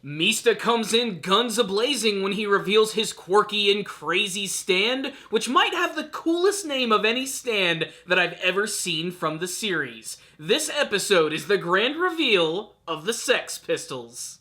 Mista comes in guns a-blazing when he reveals his quirky and crazy stand, which might have the coolest name of any stand that I've ever seen from the series. This episode is the grand reveal of the Sex Pistols.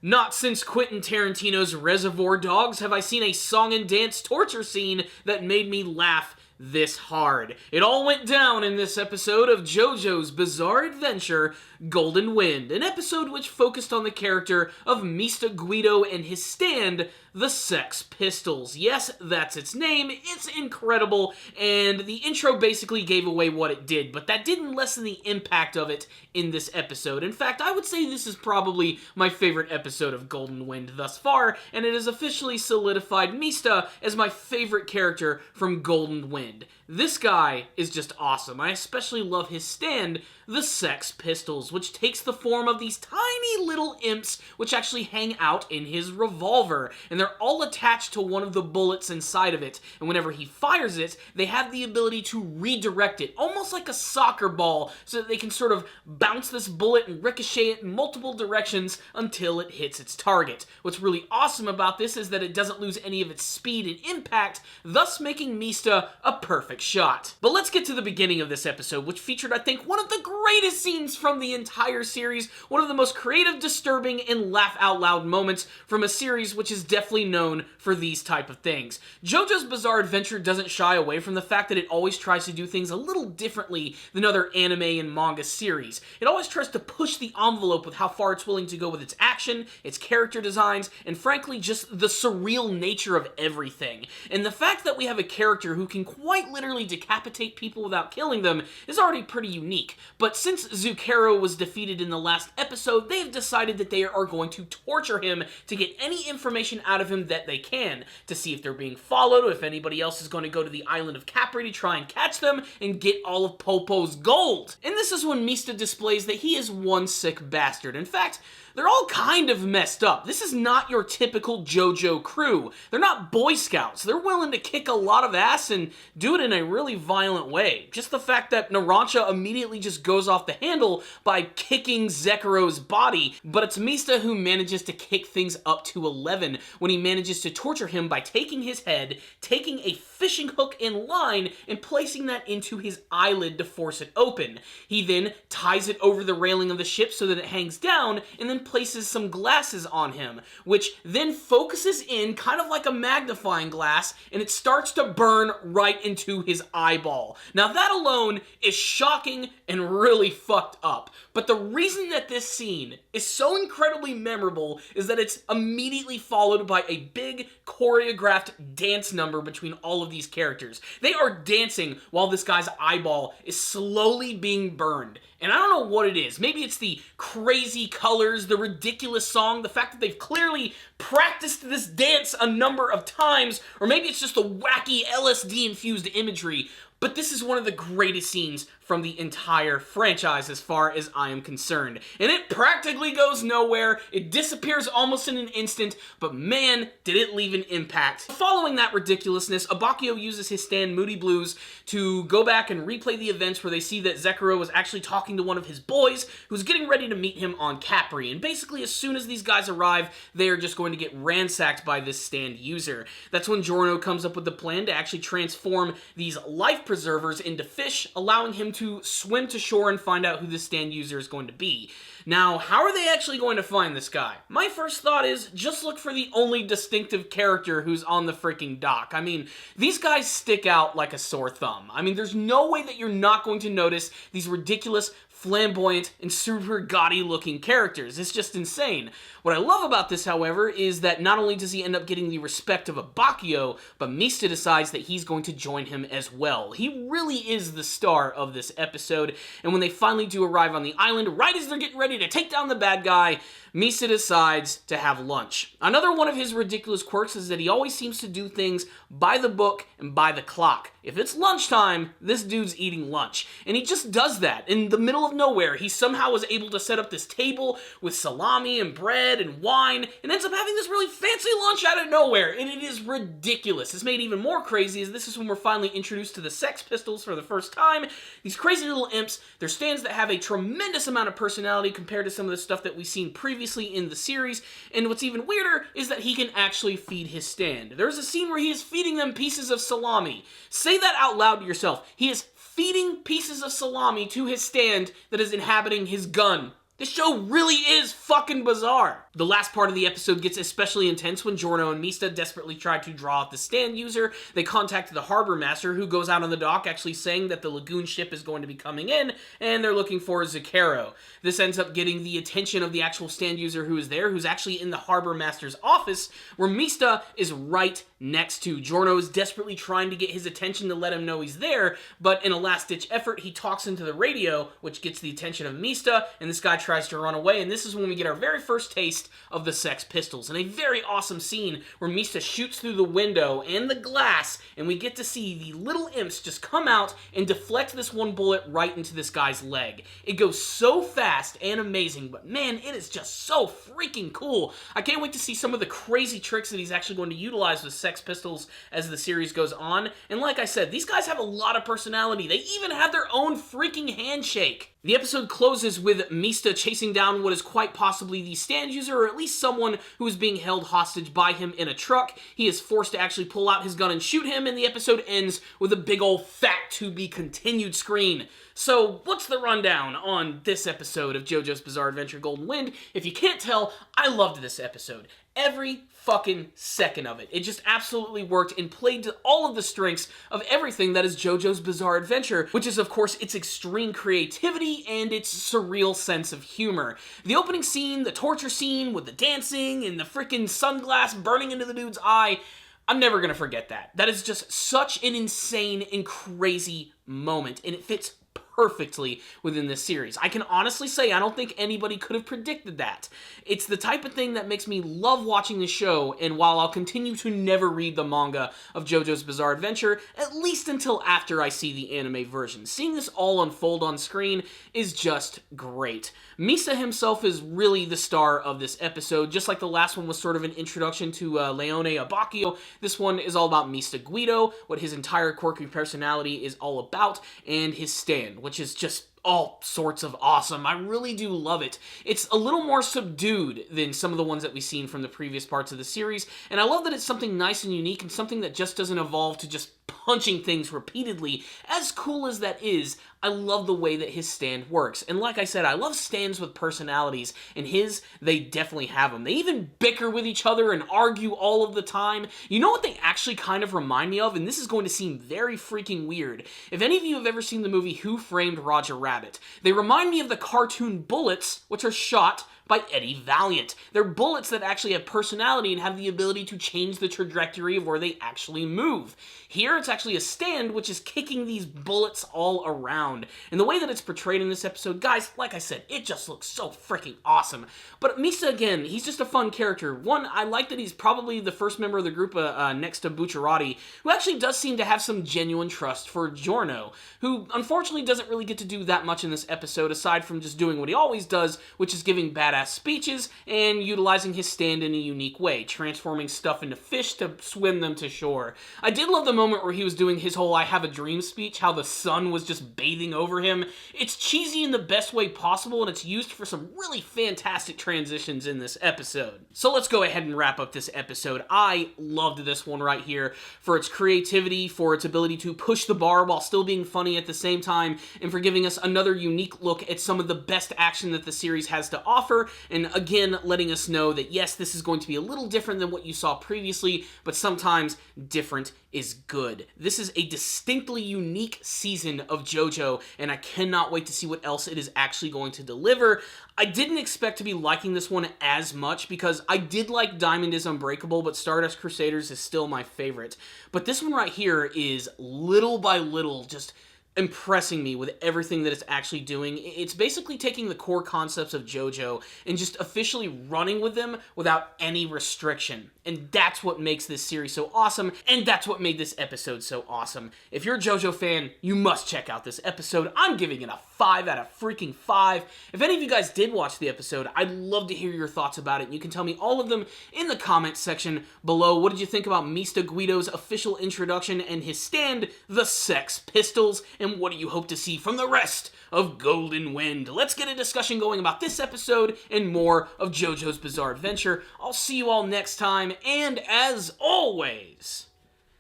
Not since Quentin Tarantino's Reservoir Dogs have I seen a song and dance torture scene that made me laugh this hard. It all went down in this episode of JoJo's Bizarre Adventure, Golden Wind, an episode which focused on the character of Mista, Guido, and his stand, the Sex Pistols. Yes, that's its name, it's incredible, and the intro basically gave away what it did, but that didn't lessen the impact of it in this episode. In fact, I would say this is probably my favorite episode of Golden Wind thus far, and it has officially solidified Mista as my favorite character from Golden Wind. This guy is just awesome. I especially love his stand, the Sex Pistols, which takes the form of these tiny little imps which actually hang out in his revolver, and they're all attached to one of the bullets inside of it, and whenever he fires it, they have the ability to redirect it, almost like a soccer ball, so that they can sort of bounce this bullet and ricochet it in multiple directions until it hits its target. What's really awesome about this is that it doesn't lose any of its speed and impact, thus making Mista a perfect shot. But let's get to the beginning of this episode, which featured, I think, one of the greatest scenes from the entire series, one of the most creative, disturbing, and laugh-out-loud moments from a series which is definitely known for these type of things. JoJo's Bizarre Adventure doesn't shy away from the fact that it always tries to do things a little differently than other anime and manga series. It always tries to push the envelope with how far it's willing to go with its action, its character designs, and frankly, just the surreal nature of everything. And the fact that we have a character who can quite literally decapitate people without killing them is already pretty unique. But since Zucchero was defeated in the last episode, they have decided that they are going to torture him to get any information out of him that they can, to see if they're being followed, or if anybody else is going to go to the island of Capri to try and catch them and get all of Popo's gold. And this is when Mista displays that he is one sick bastard. In fact, they're all kind of messed up. This is not your typical JoJo crew. They're not Boy Scouts. They're willing to kick a lot of ass and do it in a really violent way. Just the fact that Narancia immediately just goes off the handle by kicking Zekiro's body, but it's Mista who manages to kick things up to 11 when he manages to torture him by taking his head, taking a fishing hook and line, and placing that into his eyelid to force it open. He then ties it over the railing of the ship so that it hangs down, and then places some glasses on him, which then focuses in kind of like a magnifying glass, and it starts to burn right into his eyeball. Now that alone is shocking and really fucked up, but the reason that this scene is so incredibly memorable is that it's immediately followed by a big choreographed dance number between all of these characters. They are dancing while this guy's eyeball is slowly being burned. And I don't know what it is. Maybe it's the crazy colors, the ridiculous song, the fact that they've clearly practiced this dance a number of times, or maybe it's just the wacky LSD-infused imagery. But this is one of the greatest scenes from the entire franchise as far as I am concerned. And it practically goes nowhere, it disappears almost in an instant, but man, did it leave an impact. Following that ridiculousness, Abakio uses his stand Moody Blues to go back and replay the events where they see that Zekiro was actually talking to one of his boys who's getting ready to meet him on Capri. And basically, as soon as these guys arrive, they are just going to get ransacked by this stand user. That's when Giorno comes up with the plan to actually transform these life preservers into fish, allowing him to swim to shore and find out who this stand user is going to be. Now, how are they actually going to find this guy? My first thought is, just look for the only distinctive character who's on the freaking dock. I mean, these guys stick out like a sore thumb. I mean, there's no way that you're not going to notice these ridiculous, flamboyant, and super gaudy looking characters. It's just insane. What I love about this, however, is that not only does he end up getting the respect of Abakio, but Mista decides that he's going to join him as well. He really is the star of this episode, and when they finally do arrive on the island, right as they're getting ready to take down the bad guy, Mista decides to have lunch. Another one of his ridiculous quirks is that he always seems to do things by the book and by the clock. if it's lunchtime, this dude's eating lunch. And he just does that. In the middle of nowhere, he somehow was able to set up this table with salami and bread and wine, and ends up having this really fancy lunch out of nowhere, and it is ridiculous. It's made even more crazy as this is when we're finally introduced to the Sex Pistols for the first time. These crazy little imps, they're stands that have a tremendous amount of personality compared to some of the stuff that we've seen previously in the series, and what's even weirder is that he can actually feed his stand. There's a scene where he is feeding them pieces of salami. Say that out loud to yourself. He is feeding pieces of salami to his stand that is inhabiting his gun. This show really is fucking bizarre. The last part of the episode gets especially intense when Giorno and Mista desperately try to draw out the stand user. They contact the harbor master, who goes out on the dock actually saying that the lagoon ship is going to be coming in, and they're looking for Zucchero. This ends up getting the attention of the actual stand user who is there, who's actually in the harbor master's office, where Mista is right next to. Giorno is desperately trying to get his attention to let him know he's there, but in a last-ditch effort, he talks into the radio, which gets the attention of Mista, and this guy tries to run away, and this is when we get our very first taste of the Sex Pistols, and a very awesome scene where Mista shoots through the window and the glass, and we get to see the little imps just come out and deflect this one bullet right into this guy's leg. It goes so fast and amazing, but man, it is just so freaking cool. I can't wait to see some of the crazy tricks that he's actually going to utilize with Sex Pistols as the series goes on, and like I said, these guys have a lot of personality. They even have their own freaking handshake. The episode closes with Mista chasing down what is quite possibly the stand user, or at least someone who is being held hostage by him in a truck. He is forced to actually pull out his gun and shoot him, and the episode ends with a big old fat to be continued screen. So, what's the rundown on this episode of JoJo's Bizarre Adventure Golden Wind? If you can't tell, I loved this episode. Every fucking second of it. It just absolutely worked and played to all of the strengths of everything that is JoJo's Bizarre Adventure, which is, of course, its extreme creativity and its surreal sense of humor. The opening scene, the torture scene with the dancing and the freaking sunglass burning into the dude's eye, I'm never gonna forget that. That is just such an insane and crazy moment, and it fits perfectly within this series. I can honestly say I don't think anybody could have predicted that. It's the type of thing that makes me love watching the show, and while I'll continue to never read the manga of JoJo's Bizarre Adventure, at least until after I see the anime version, seeing this all unfold on screen is just great. Mista himself is really the star of this episode. Just like the last one was sort of an introduction to Leone Abacchio, this one is all about Mista Guido, what his entire quirky personality is all about, and his stand, which is just all sorts of awesome. I really do love it. It's a little more subdued than some of the ones that we've seen from the previous parts of the series, and I love that it's something nice and unique and something that just doesn't evolve to just punching things repeatedly. As cool as that is, I love the way that his stand works. And like I said, I love stands with personalities, and his, they definitely have them. They even bicker with each other and argue all of the time. You know what they actually kind of remind me of? And this is going to seem very freaking weird. If any of you have ever seen the movie Who Framed Roger Rabbit, they remind me of the cartoon bullets, which are shot by Eddie Valiant. They're bullets that actually have personality and have the ability to change the trajectory of where they actually move. Here, it's actually a stand which is kicking these bullets all around. And the way that it's portrayed in this episode, guys, like I said, it just looks so freaking awesome. But Mista, again, he's just a fun character. One, I like that he's probably the first member of the group next to Bucciarati, who actually does seem to have some genuine trust for Giorno, who unfortunately doesn't really get to do that much in this episode, aside from just doing what he always does, which is giving badass speeches and utilizing his stand in a unique way, transforming stuff into fish to swim them to shore. I did love the moment where he was doing his whole I have a dream speech, how the sun was just bathing over him. It's cheesy in the best way possible, and it's used for some really fantastic transitions in this episode. So let's go ahead and wrap up this episode. I loved this one right here for its creativity, for its ability to push the bar while still being funny at the same time, and for giving us another unique look at some of the best action that the series has to offer, and again, letting us know that yes, this is going to be a little different than what you saw previously, but sometimes different is good. This is a distinctly unique season of JoJo, and I cannot wait to see what else it is actually going to deliver. I didn't expect to be liking this one as much, because I did like Diamond is Unbreakable, but Stardust Crusaders is still my favorite. But this one right here is little by little just impressing me with everything that it's actually doing. It's basically taking the core concepts of JoJo and just officially running with them without any restriction. And that's what makes this series so awesome, and that's what made this episode so awesome. If you're a JoJo fan, you must check out this episode. I'm giving it a 5 out of freaking 5. If any of you guys did watch the episode, I'd love to hear your thoughts about it. You can tell me all of them in the comments section below. What did you think about Mista Guido's official introduction and his stand, the Sex Pistols? And what do you hope to see from the rest of Golden Wind? Let's get a discussion going about this episode and more of JoJo's Bizarre Adventure. I'll see you all next time, and as always,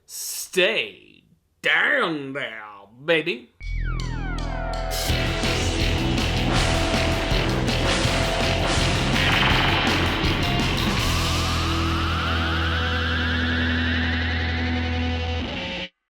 stay down there, baby.